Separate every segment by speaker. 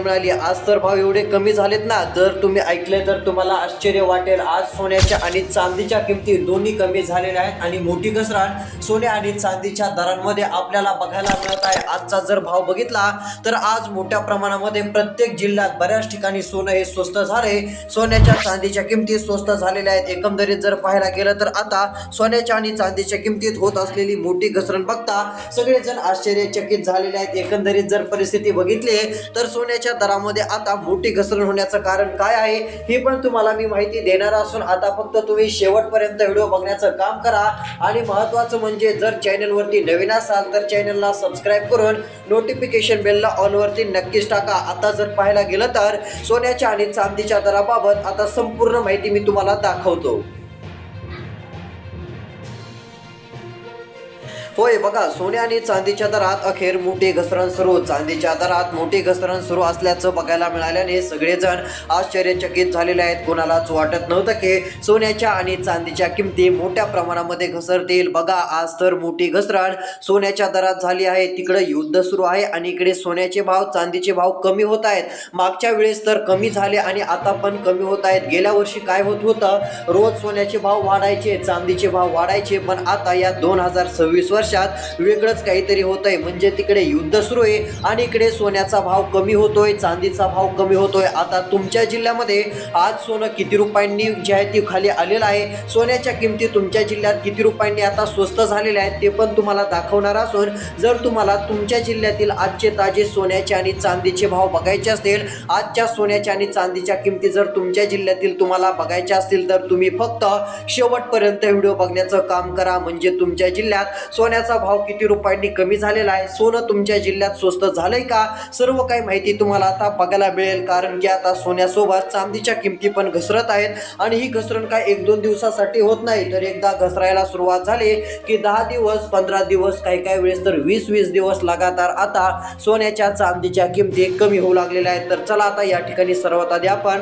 Speaker 1: मिळाली। आज तर भाव एवढे कमी झालेत ना, जर तुम्ही ऐकले तर तुम्हाला आश्चर्य वाटेल। आज सोन्याच्या आणि चांदीच्या किमती दोन्ही कमी झालेल्या आहेत आणि मोठी घसरण सोने आणि चांदीच्या दरांमध्ये आपल्याला बघायला मिळत आहे। आजचा जर भाव बघितला तर आज मोठ्या प्रमाणामध्ये प्रत्येक जिल्ह्यात बऱ्याच ठिकाणी सोनं हे स्वस्त झाले। सोन्याच्या चांदीच्या किमती स्वस्त झालेल्या आहेत। एकंदरीत जर पाहायला गेलं तर आता सोन्याच्या आणि चांदीच्या किमतीत होत असलेली मोठी घसरण बघता सगळेजण आश्चर्यचकित झालेले आहेत। एकंदरीत जर परिस्थिती बघितली तर सोन्याच्या दरामध्ये आता मोठी घसरण होण्याचं कारण काय आहे हे पण तुम्हाला मी माहिती देणार असून आता फक्त तुम्ही शेवटपर्यंत व्हिडिओ बघण्याचं काम करा। आणि महत्त्वाचं म्हणजे जर चॅनलवरती नवीन असाल तर चॅनलला सबस्क्राइब करून नोटिफिकेशन बेलला ऑल वरती नक्कीच टाका। आता जर पाहायला गेलं तर सोन्याच्या आणि चांदीच्या दराबाबत आता संपूर्ण माहिती मी तुम्हाला दाखवतो। होय बघा, सोने आणि चांदीच्या दरात अखेर मोठी घसरण सुरू। चांदीच्या दरात मोठी घसरण सुरू असल्याचं बघायला मिळाल्याने सगळेजण आश्चर्यचकित झालेले आहेत। कोणालाच वाटत नव्हतं की सोन्याच्या आणि चांदीच्या किमती मोठ्या प्रमाणामध्ये घसरतील। बघा, आज तर मोठी घसरण सोन्याच्या दरात झाली आहे। तिकडे युद्ध सुरू आहे आणि इकडे सोन्याचे भाव चांदीचे भाव कमी होत आहेत। मागच्या वेळेस तर कमी झाले आणि आता पण कमी होत आहेत। गेल्या वर्षी काय होत होतं, रोज सोन्याचे भाव वाढायचे, चांदीचे भाव वाढायचे, पण आता या 2026 वर्षात वेगळंच काहीतरी होतंय। म्हणजे तिकडे युद्ध सुरू आहे आणि इकडे सोन्याचा भाव कमी होतोय, चांदीचा भाव कमी होतोय। आता तुमच्या जिल्ह्यामध्ये आज सोनं किती रुपयांनी जे आहे ते खाली आलेलं आहे, सोन्याच्या किमती तुमच्या जिल्ह्यात किती रुपयांनी आता स्वस्त झालेल्या आहेत ते पण तुम्हाला दाखवणार असून जर तुम्हाला तुमच्या जिल्ह्यातील आजचे ताजे सोन्याचे आणि चांदीचे भाव बघायचे असतील, आजच्या सोन्याच्या आणि चांदीच्या किमती जर तुमच्या जिल्ह्यातील तुम्हाला बघायच्या असतील तर तुम्ही फक्त शेवटपर्यंत व्हिडिओ बघण्याचं काम करा। म्हणजे तुमच्या जिल्ह्यात सोन्याचा भाव किती रुपयांनी कमी झालेला आहे, सोनं तुमच्या जिल्ह्यात स्वस्त झालंय का, सर्व काही माहिती तुम्हाला आता बघायला मिळेल। कारण की आता सोन्यासोबत चांदीच्या किमती पण घसरत आहेत आणि ही घसरण काय 1-2 दिवसासाठी होत नाही, तर एकदा घसरायला सुरुवात झाली की 10 दिवस 15 दिवस काही वेळेस तर 20-20 दिवस लगातार आता सोन्याच्या चांदीच्या किमती कमी होऊ लागलेल्या आहेत। तर चला आता या ठिकाणी सर्वात आधी आपण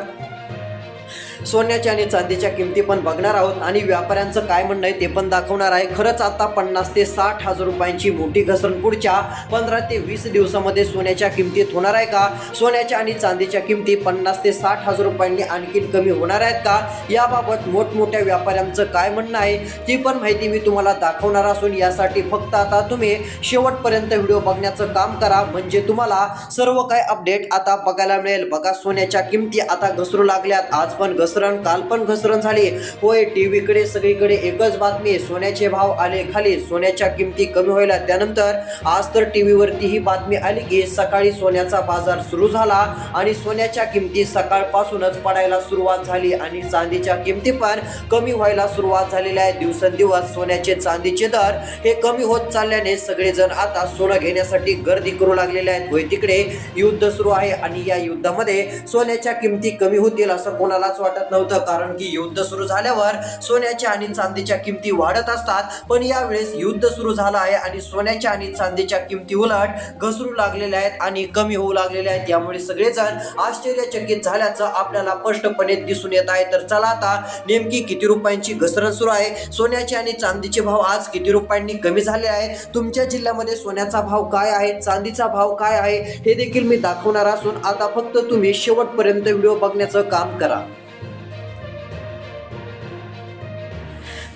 Speaker 1: सोन्याच्या आणि चांदीच्या किमती पण बघणार आहोत आणि व्यापाऱ्यांचं काय म्हणणं आहे ते पण दाखवणार आहे। खरंच आता 50 ते 60 हजार रुपयांची मोठी घसरण पुढच्या 15 ते 20 दिवसामध्ये सोन्याच्या किमतीत होणार आहे का, सोन्याच्या आणि चांदीच्या किमती 50 ते 60 हजार रुपयांनी आणखी कमी होणार आहेत का, याबाबत मोठमोठ्या व्यापाऱ्यांचं काय म्हणणं आहे ती पण माहिती मी तुम्हाला दाखवणार असून यासाठी फक्त आता तुम्ही शेवटपर्यंत व्हिडिओ बघण्याचं काम करा। म्हणजे तुम्हाला सर्व काही अपडेट आता बघायला मिळेल। बघा, सोन्याच्या किमती आता घसरू लागल्यात। आज पण काल पण घसरण झाली। होय, टीव्हीकडे सगळीकडे एकच बातमी, सोन्याचे भाव आले खाली, सोन्याच्या किमती कमी व्हायला। त्यानंतर आज तर टीव्हीवरती ही बातमी आली की सकाळी सोन्याचा बाजार सुरू झाला आणि सोन्याच्या किमती सकाळपासूनच पडायला सुरुवात झाली आणि चांदीच्या किमती पण कमी व्हायला सुरुवात झालेली आहे। दिवसेंदिवस सोन्याचे चांदीचे दर हे कमी होत चालल्याने सगळेजण आता सोनं घेण्यासाठी गर्दी करू लागलेले आहेत। होय, तिकडे युद्ध सुरू आहे आणि या युद्धामध्ये सोन्याच्या किमती कमी होतील असं कोणालाच वाटत नव्हतं, कारण की युद्ध सुरू झाल्यावर सोन्याच्या आणि चांदीच्या किमती वाढत असतात। पण यावेळेस युद्ध सुरू झालं आहे आणि सोन्याच्या आणि चांदीच्या किमती उलट घसरू लागलेल्या आहेत आणि कमी होऊ लागलेल्या आहेत। यामुळे सगळेजण आश्चर्यचकित झाल्याचं आपल्याला स्पष्टपणे दिसून येत आहे। तर चला आता नेमकी किती रुपयांची घसरण सुरू आहे, सोन्याचे आणि चांदीचे भाव आज किती रुपयांनी कमी झाले आहे, तुमच्या जिल्ह्यामध्ये सोन्याचा भाव काय आहे, चांदीचा भाव काय आहे हे देखील मी दाखवणार असून आता फक्त तुम्ही शेवटपर्यंत व्हिडिओ बघण्याचं काम करा।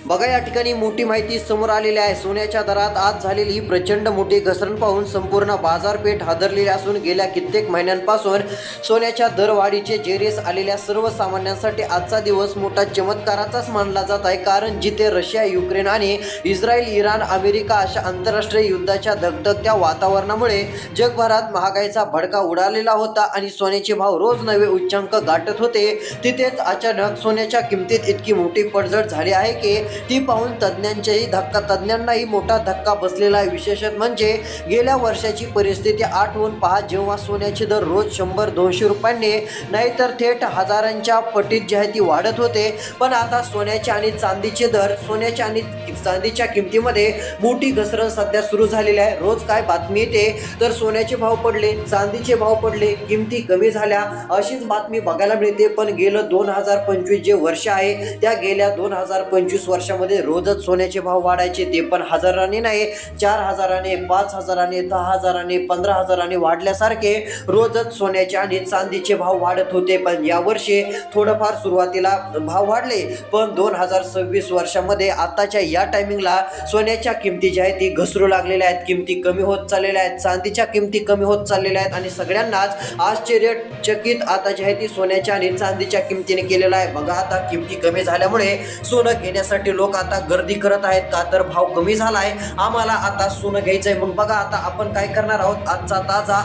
Speaker 1: बघा, या ठिकाणी मोठी माहिती समोर आलेली आहे। सोन्याच्या दरात आज झालेली ही प्रचंड मोठी घसरण पाहून संपूर्ण बाजारपेठ हादरलेली असून गेल्या कित्येक महिन्यांपासून सोन्याच्या दरवाढीचे जेरेस आलेल्या सर्वसामान्यांसाठी आजचा दिवस मोठा चमत्काराचाच मानला जात आहे। कारण जिथे रशिया, युक्रेन आणि इस्रायल, इराण, अमेरिका अशा आंतरराष्ट्रीय युद्धाच्या धगधगत्या वातावरणामुळे जगभरात महागाईचा भडका उडालेला होता आणि सोन्याचे भाव रोज नवे उच्चांक गाठत होते, तिथेच अचानक सोन्याच्या किमतीत इतकी मोठी पडझड झाली आहे की ती पाहून तज्ञांनाही मोठा धक्का बसलेला आहे। विशेष म्हणजे गेल्या वर्षाची परिस्थिती आठवून पहा, जेव्हा सोन्याचे दर रोज 100-200 रुपयांनी नाहीतर थेट हजारांच्या पटीत जे आहे ती वाढत होते। पण आता सोन्याच्या आणि चांदीचे दर, सोन्याच्या आणि चांदीच्या किमतीमध्ये मोठी घसरण सध्या सुरू झालेली आहे। रोज काय बातमी येते तर सोन्याचे भाव पडले, चांदीचे भाव पडले, किमती कमी झाल्या अशीच बातमी बघायला मिळते। पण गेलं 2025 जे वर्ष आहे त्या गेल्या 2025 वर्षामध्ये रोजच सोन्याचे भाव वाढायचे, ते पण हजाराने नाही, 4,000ने, 5,000ने, 10,000ने, 15,000ने वाढल्यासारखे रोजच सोन्याचे आणि चांदीचे भाव वाढत होते. पण यावर्षी थोडंफार सुरुवातीला भाव वाढले, पण 2026 वर्षामध्ये आताच्या या टायमिंगला सोन्याच्या किमती ज्या आहेत ती घसरू लागलेल्या आहेत, किमती कमी होत चाललेल्या आहेत, चांदीच्या किमती कमी होत चाललेल्या आहेत आणि सगळ्यांनाच आश्चर्यचकित आता जे आहे ती सोन्याच्या आणि चांदीच्या किमतीने केलेलं आहे. बघा आता किमती कमी झाल्यामुळे सोनं घेण्यासाठी लोक आता गर्दी करत आहेत, का तर भाव कमी झालाय, आम्हाला आता सोनं घ्यायचंय. मग बघा आता आपण काय करणार आहोत, आजचा ताजा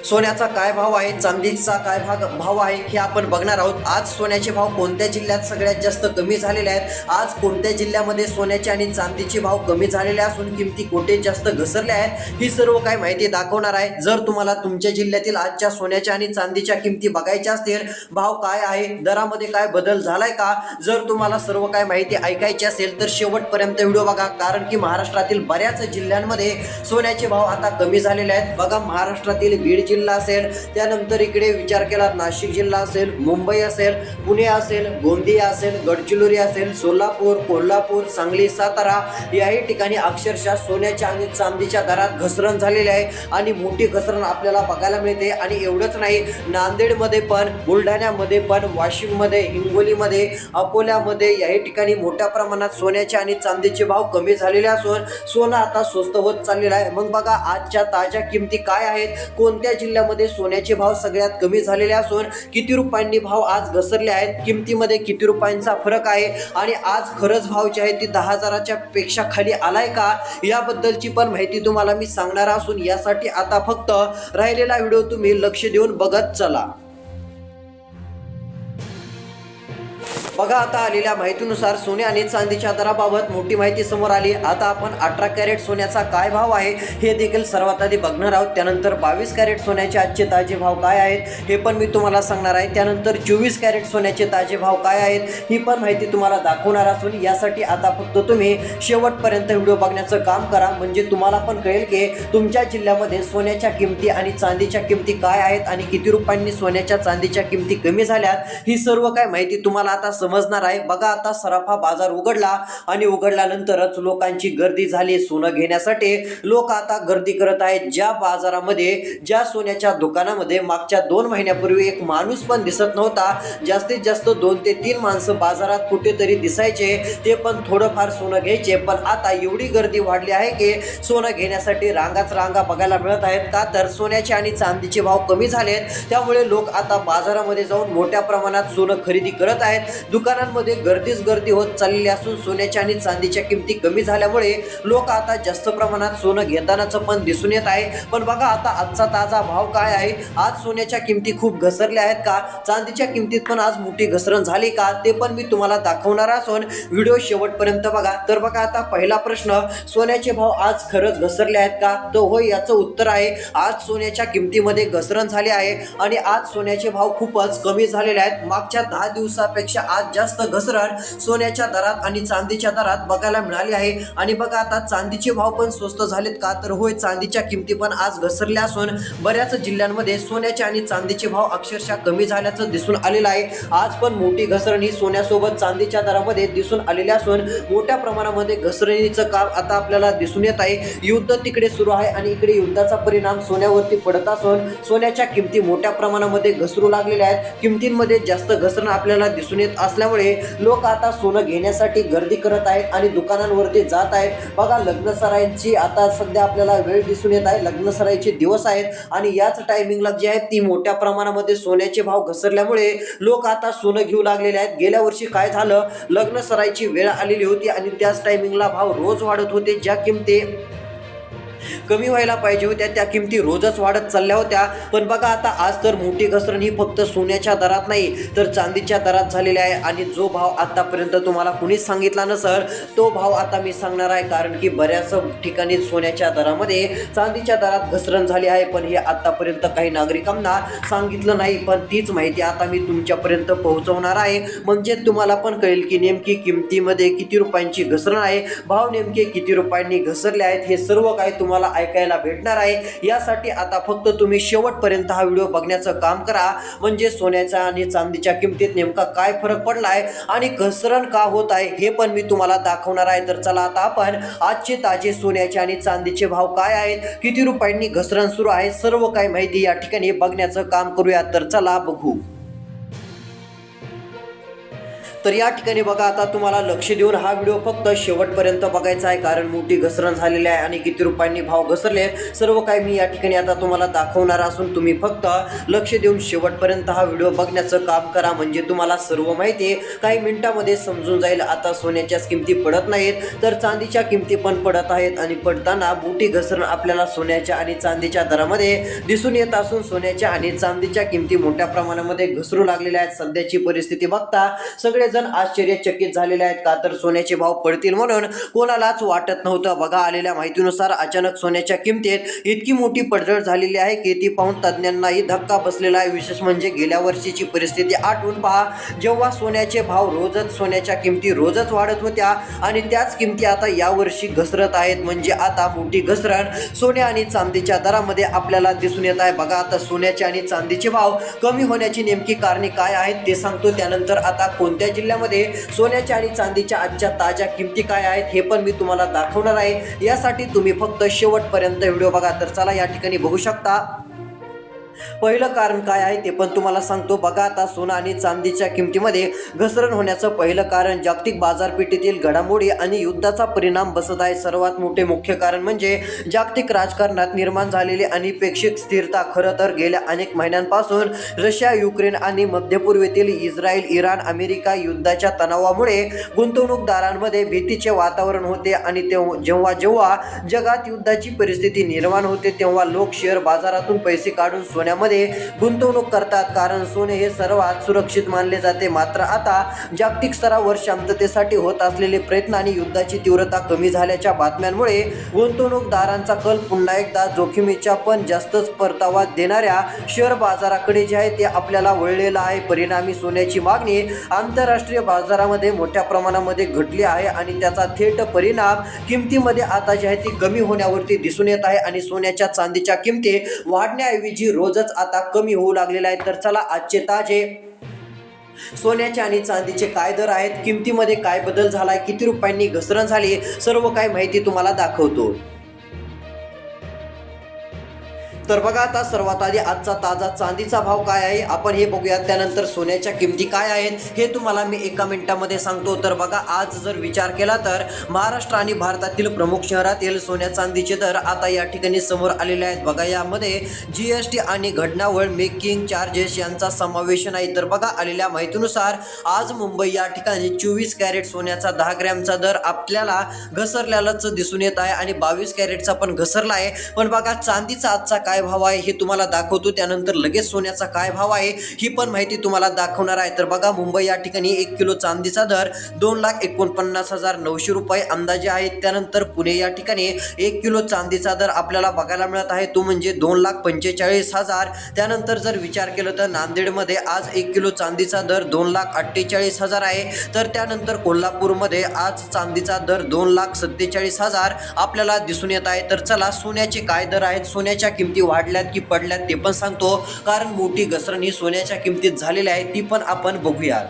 Speaker 1: सोन्याचा काय भाव आहे, चांदीचा काय भाव आहे हे आपण बघणार आहोत. आज सोन्याचे भाव कोणत्या जिल्ह्यात सगळ्यात जास्त कमी झालेले आहेत, आज कोणत्या जिल्ह्यामध्ये सोन्याचे आणि चांदीचे भाव कमी झालेले असून किमती कुठे जास्त घसरल्या आहेत, ही सर्व काय माहिती दाखवणार आहे. जर तुम्हाला तुमच्या जिल्ह्यातील आजच्या सोन्याच्या आणि चांदीच्या किमती बघायच्या असतील, भाव काय आहे, दरामध्ये काय बदल झालाय का, जर तुम्हाला सर्व काय माहिती ऐकायची असेल तर शेवटपर्यंत व्हिडिओ बघा, कारण की महाराष्ट्रातील बऱ्याच जिल्ह्यांमध्ये सोन्याचे भाव आता कमी झालेले आहेत. बघा महाराष्ट्रातील बीड जिल्हा असेल, त्यानंतर इकडे विचार केला नाशिक जिल्हा असेल, मुंबई असेल, पुणे असेल, गोंदिया असेल, गडचिरोली असेल, सोलापूर, कोल्हापूर, सांगली, सातारा याही ठिकाणी अक्षरशः सोन्याच्या आणि चांदीच्या दरात घसरण झालेली आहे आणि मोठी घसरण आपल्याला बघायला मिळते. आणि एवढंच नाही, नांदेडमध्ये पण, बुलढाण्यामध्ये पण, वाशिममध्ये, हिंगोलीमध्ये, अकोल्यामध्ये याही ठिकाणी मोठ्या प्रमाणात सोन्याचे आणि चांदीचे भाव कमी झालेले असून सोनं आता स्वस्त होत चाललेलं आहे. मग बघा आजच्या ताज्या किमती काय आहेत, कोणत्या जिल्ह्यामध्ये सोन्याचे भाव सगळ्यात कमी झालेले असून किती रुपयांनी भाव आज घसरले आहेत, किमतीमध्ये किती रुपयांचा फरक आहे आणि आज खरंच भाव जे आहे ती 10,000च्या पेक्षा खाली आलाय का, याबद्दलची पण माहिती तुम्हाला मी सांगणार असून यासाठी आता फक्त राहिलेला व्हिडिओ तुम्ही लक्ष देऊन बघत चला. बघा आता आलेल्या माहितीनुसार सोने आणि चांदीच्या दराबाबत मोठी माहिती समोर आली. आता आपण 18 कॅरेट सोन्याचा काय भाव आहे हे देखील सर्वात आधी बघणार आहोत. त्यानंतर 22 कॅरेट सोन्याचे आजचे ताजे भाव काय आहेत हे पण मी तुम्हाला सांगणार आहे. त्यानंतर 24 कॅरेट सोन्याचे ताजे भाव काय आहेत ही पण माहिती तुम्हाला दाखवणार असून यासाठी आता फक्त तुम्ही शेवटपर्यंत व्हिडिओ बघण्याचं काम करा, म्हणजे तुम्हाला पण कळेल की तुमच्या जिल्ह्यामध्ये सोन्याच्या किमती आणि चांदीच्या किमती काय आहेत आणि किती रुपयांनी सोन्याच्या चांदीच्या किमती कमी झाल्यात, ही सर्व काय माहिती तुम्हाला आता समजणार आहे. बघा आता सराफा बाजार उघडला आणि उघडल्यानंतरच लोकांची गर्दी झाली सोनं घेण्यासाठी. लोक आता गर्दी करत आहेत. ज्या बाजारामध्ये, ज्या सोन्याच्या दुकानामध्ये मागच्या 2 महिन्यापूर्वी एक माणूस पण दिसत नव्हता, जास्तीत जास्त 2 ते 3 माणसं बाजारात कुठेतरी दिसायचे, ते पण थोडंफार सोनं घ्यायचे. पण आता एवढी गर्दी वाढली आहे की सोनं घेण्यासाठी रांगाच रांगा बघायला मिळत आहेत, का तर सोन्याचे आणि चांदीचे भाव कमी झालेत. त्यामुळे लोक आता बाजारामध्ये जाऊन मोठ्या प्रमाणात सोनं खरेदी करत आहेत. दुकानांमध्ये गर्दीच गर्दी होत चाललेली असून सोन्याच्या आणि चांदीच्या किमती कमी झाल्यामुळे लोक आता जास्त प्रमाणात सोनं घेतानाच पण दिसून येत आहे. पण बघा आता आजचा ताजा भाव काय आहे, आज सोन्याच्या किमती खूप घसरल्या आहेत का, चांदीच्या किमतीत पण आज मोठी घसरण झाली का, ते पण मी तुम्हाला दाखवणार असून व्हिडिओ शेवटपर्यंत बघा. तर बघा आता पहिला प्रश्न, सोन्याचे भाव आज खरंच घसरले आहेत का, तर होय याचं उत्तर आहे, आज सोन्याच्या किमतीमध्ये घसरण झाली आहे आणि आज सोन्याचे भाव खूपच कमी झालेले आहेत. मागच्या 10 दिवसापेक्षा आज जास्त घसरण सोन्याच्या दरात आणि चांदीच्या दरात बघायला मिळाली आहे. आणि बघा आता चांदीचे भाव पण स्वस्त झालेत का, तर होय चांदीच्या किमती पण आज घसरल्या असून बऱ्याच जिल्ह्यांमध्ये सोन्याचे आणि चांदीचे भाव अक्षरशः कमी झाल्याचं दिसून आलेलं आहे. आज पण मोठी घसरण ही सोन्यासोबत चांदीच्या दरामध्ये दिसून आलेली असून मोठ्या प्रमाणामध्ये घसरणीचं काम आता आपल्याला दिसून येत आहे. युद्ध तिकडे सुरू आहे आणि इकडे युद्धाचा परिणाम सोन्यावरती पडत असून सोन्याच्या किमती मोठ्या प्रमाणामध्ये घसरू लागलेल्या आहेत. किमतींमध्ये जास्त घसरण आपल्याला दिसून येत असल्यामुळे लोक आता सोनं घेण्यासाठी गर्दी करत आहेत आणि दुकानांवरती जात आहेत. बघा लग्न सराईंची आता सध्या आपल्याला वेळ दिसून येत आहे, लग्न सराईचे दिवस आहेत आणि याच टायमिंगला जे आहे ती मोठ्या प्रमाणामध्ये सोन्याचे भाव घसरल्यामुळे लोक आता सोनं घेऊ लागलेले आहेत. गेल्या वर्षी काय झालं, लग्न सराईची वेळ आलेली होती आणि त्याच टायमिंगला भाव रोज वाढत होते. ज्या किमती कमी व्हायला पाहिजे होत्या त्या किमती रोजच वाढत चालल्या होत्या. पण बघा आता आज तर मोठी घसरण ही फक्त सोन्याच्या दरात नाही तर चांदीच्या दरात झालेली आहे आणि जो भाव आतापर्यंत तुम्हाला कुणीच सांगितला नसेल तो भाव आता मी सांगणार आहे, कारण की बऱ्याच ठिकाणी सोन्याच्या दरामध्ये चांदीच्या दरात घसरण झाली आहे. पण हे आतापर्यंत काही नागरिकांना सांगितलं नाही, पण तीच माहिती आता मी तुमच्यापर्यंत पोहोचवणार आहे, म्हणजे तुम्हाला पण कळेल की नेमकी किमतीमध्ये किती रुपयांची घसरण आहे, भाव नेमके किती रुपयांनी घसरले आहेत, हे सर्व काही तुम्हाला तुम्हाला ऐकायला भेटणार आहे। यासाठी आता फक्त तुम्ही शेवटपर्यंत हा व्हिडिओ बघण्याचं काम करा, म्हणजे सोन्याच्या आणि चांदीच्या किमतीत नेमका काय फरक पडलाय आणि घसरण का होत आहे हे पण मी तुम्हाला दाखवणार आहे। तर चला आता आपण आजचे ताजे सोन्याचे आणि चांदीचे भाव काय आहेत, किती रुपयांनी घसरण सुरू आहे, सर्व काही माहिती या ठिकाणी बघण्याचं काम करूया। तर चला बघू। तर या ठिकाणी बघा, आता तुम्हाला लक्ष देऊन हा व्हिडिओ फक्त शेवटपर्यंत बघायचा आहे, कारण मोठी घसरण झालेली आहे आणि किती रुपयांनी भाव घसरले सर्व काही मी या ठिकाणी आता तुम्हाला दाखवणार असून तुम्ही फक्त लक्ष देऊन शेवटपर्यंत हा व्हिडिओ बघण्याचं काम करा, म्हणजे तुम्हाला सर्व माहिती काही मिनिटांमध्ये समजून जाईल। आता सोन्याच्या किमती पडत नाहीत तर चांदीच्या किमती पण पडत आहेत आणि पडताना मोठी घसरण आपल्याला सोन्याच्या आणि चांदीच्या दरामध्ये दिसून येत असून सोन्याच्या आणि चांदीच्या किमती मोठ्या प्रमाणामध्ये घसरू लागलेल्या आहेत। सध्याची परिस्थिती बघता सगळे जण आश्चर्यचकित झालेले आहेत, का तर सोन्याचे भाव पडतील म्हणून कोणालाच वाटत नव्हतं। बघा, आलेल्या माहितीनुसार अचानक सोन्याच्या किमतीत इतकी मोठी पडझड झालेली आहे की ती पाहून तज्ञांनाही धक्का बसलेला आहे। विशेष म्हणजे गेल्या वर्षीची परिस्थिती आठवून पहा, जेव्हा सोन्याचे भाव रोजच सोन्याच्या किमती रोजच वाढत होत्या आणि त्याच किमती आता यावर्षी घसरत आहेत, म्हणजे आता मोठी घसरण सोन्या आणि चांदीच्या दरामध्ये आपल्याला दिसून येत आहे। बघा, आता सोन्याचे आणि चांदीचे भाव कमी होण्याची नेमकी कारणे काय आहेत ते सांगतो, त्यानंतर आता कोणत्या जिल्ह्यामध्ये सोन्याच्या आणि चांदीच्या आजच्या ताज्या किमती काय आहेत हे पण मी तुम्हाला दाखवणार आहे। यासाठी तुम्ही फक्त शेवटपर्यंत व्हिडिओ बघा। तर चला या ठिकाणी बघू शकता पहिलं कारण काय आहे ते पण तुम्हाला सांगतो। बघा, आता सोनं आणि चांदीच्या किमतीमध्ये घसरण होण्याचं पहिलं कारण जागतिक बाजारपेठेतील घडामोडी आणि युद्धाचा परिणाम बसत आहे। सर्वात मोठे मुख्य कारण म्हणजे जागतिक राजकारणात निर्माण झालेली अनपेक्षित स्थिरता। खरं तर गेल्या अनेक महिन्यांपासून रशिया, युक्रेन आणि मध्य पूर्वेतील इस्रायल, इराण, अमेरिका युद्धाच्या तणावामुळे गुंतवणूकदारांमध्ये भीतीचे वातावरण होते आणि जेव्हा जेव्हा जगात युद्धाची परिस्थिती निर्माण होते तेव्हा लोक शेअर बाजारातून पैसे काढून सोन्यामध्ये गुंतवणूक करतात, कारण सोने हे सर्वात सुरक्षित मानले जाते। मात्र आता जागतिक स्तरावर शांततेसाठी होत असलेले प्रयत्न आणि युद्धाची तीव्रता कमी झाल्याच्या बातम्यांमुळे गुंतवणूकदारांचा कल पुन्हा एकदा जोखमीच्या पण जास्तच परतावा देणाऱ्या शेअर बाजाराकडे जे आहे ते आपल्याला वळलेला आहे। परिणामी सोन्याची मागणी आंतरराष्ट्रीय बाजारामध्ये मोठ्या प्रमाणामध्ये घटली आहे आणि त्याचा थेट परिणाम किमतीमध्ये आता जे आहे ती कमी होण्यावरती दिसून येत आहे आणि सोन्याच्या चांदीच्या किमती वाढण्याऐवजी रोजच आता कमी होऊ लागलेला आहे। तर चला आजचे ताजे सोन्याचे आणि चांदीचे काय दर आहेत, किमतीमध्ये काय बदल झालाय, किती रुपयांनी घसरण झाली, सर्व काही माहिती तुम्हाला दाखवतो। तर बघा, आता सर्वात आधी आजचा ताजा चांदीचा भाव काय आहे आपण हे बघूया, त्यानंतर सोन्याच्या किमती काय आहेत हे तुम्हाला मी एका मिनिटामध्ये सांगतो। तर बघा, आज जर विचार केला तर महाराष्ट्र आणि भारतातील प्रमुख शहरातील सोन्या चांदीचे दर आता या ठिकाणी समोर आलेले आहेत। बघा, यामध्ये GST आणि घटनावळ मेकिंग चार्जेस यांचा समावेश नाही। तर बघा, आलेल्या माहितीनुसार आज मुंबई या ठिकाणी 24 कॅरेट सोन्याचा 10 ग्रॅमचा दर आपल्याला घसरलेलाच दिसून येत आहे आणि 22 कॅरेटचा पण घसरला आहे। पण बघा, चांदीचा आजचा काय भाव आहे हे तुम्हाला दाखवतो, त्यानंतर लगेच सोन्याचा काय भाव आहे ही पण माहिती तुम्हाला दाखवणार आहे। तर बघा, मुंबई या ठिकाणी 1 किलो चांदीचा दर 2,49,900 रुपये अंदाजे आहे। त्यानंतर पुणे या ठिकाणी 1 किलो चांदीचा दर आपल्याला बघायला मिळत आहे तो म्हणजे 2,45,000। त्यानंतर जर विचार केला तर नांदेडमध्ये आज 1 किलो चांदीचा दर 2,48,000 आहे। तर त्यानंतर कोल्हापूरमध्ये आज चांदीचा दर 2,47,000 आपल्याला दिसून येत आहे। तर चला सोन्याचे काय दर आहेत, सोन्याच्या किमती वाढल्यात की पडल्यात ते पण सांगतो, कारण मोठी घसरण ही सोन्याच्या किमतीत झालेली आहे ती पण आपण बघूया।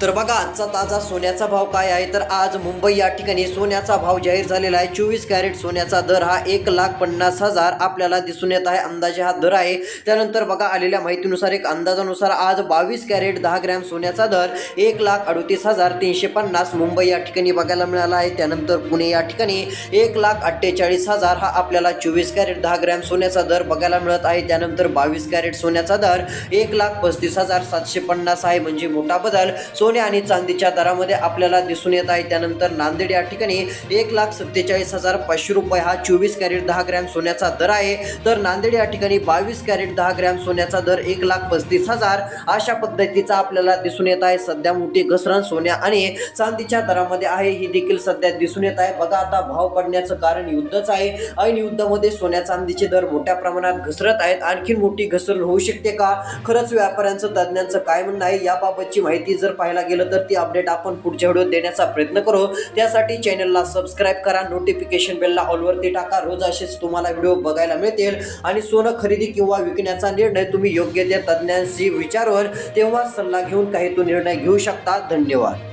Speaker 1: तर बघा, आजचा ताजा सोन्याचा भाव काय आहे, तर आज मुंबई या ठिकाणी सोन्याचा भाव जाहीर झालेला आहे। 24 कॅरेट सोन्याचा दर हा 1,50,000 आपल्याला दिसून येत आहे, अंदाजे हा दर आहे। त्यानंतर बघा, आलेल्या माहितीनुसार एक अंदाजानुसार आज 22 कॅरेट 10 ग्रॅम सोन्याचा दर 1,38,350 मुंबई या ठिकाणी बघायला मिळाला आहे। त्यानंतर पुणे या ठिकाणी 1,48,000 हा आपल्याला 24 कॅरेट 10 ग्रॅम सोन्याचा दर बघायला मिळत आहे। त्यानंतर 22 कॅरेट सोन्याचा दर 1,35,750 आहे, म्हणजे मोठा बदल सोने आणि चांदीच्या दरामध्ये आपल्याला दिसून येत आहे। त्यानंतर नांदेड या ठिकाणी 1,47,500 रुपये हा 24 कॅरेट 10 ग्रॅम सोन्याचा दर आहे। तर नांदेड या ठिकाणी 22 कॅरेट 10 ग्रॅम सोन्याचा दर 1,35,000 अशा पद्धतीचा आपल्याला दिसून येत आहे। सध्या मोठी घसरण सोन्या आणि चांदीच्या दरामध्ये आहे ही देखील सध्या दिसून येत आहे। बघा, आता भाव पडण्याचं कारण युद्धच आहे। ऐन युद्धामध्ये सोन्या चांदीचे दर मोठ्या प्रमाणात घसरत आहेत। आणखी मोठी घसरण होऊ शकते का, खरंच व्यापाऱ्यांचं तज्ञांचं काय म्हणणं आहे याबाबतची माहिती जर पाहायला बघायला गेलं तर ती अपडेट आपण पुढच्या व्हिडिओत देण्याचा प्रयत्न करू. त्यासाठी चॅनलला सबस्क्राईब करा, नोटिफिकेशन बेलला ऑलवरती टाका. रोज असेच तुम्हाला व्हिडिओ बघायला मिळतील. आणि सोनं खरेदी किंवा विकण्याचा निर्णय तुम्ही योग्य त्या तज्ञांशी विचारून तेव्हा सल्ला घेऊन काही तो निर्णय घेऊ शकता. धन्यवाद.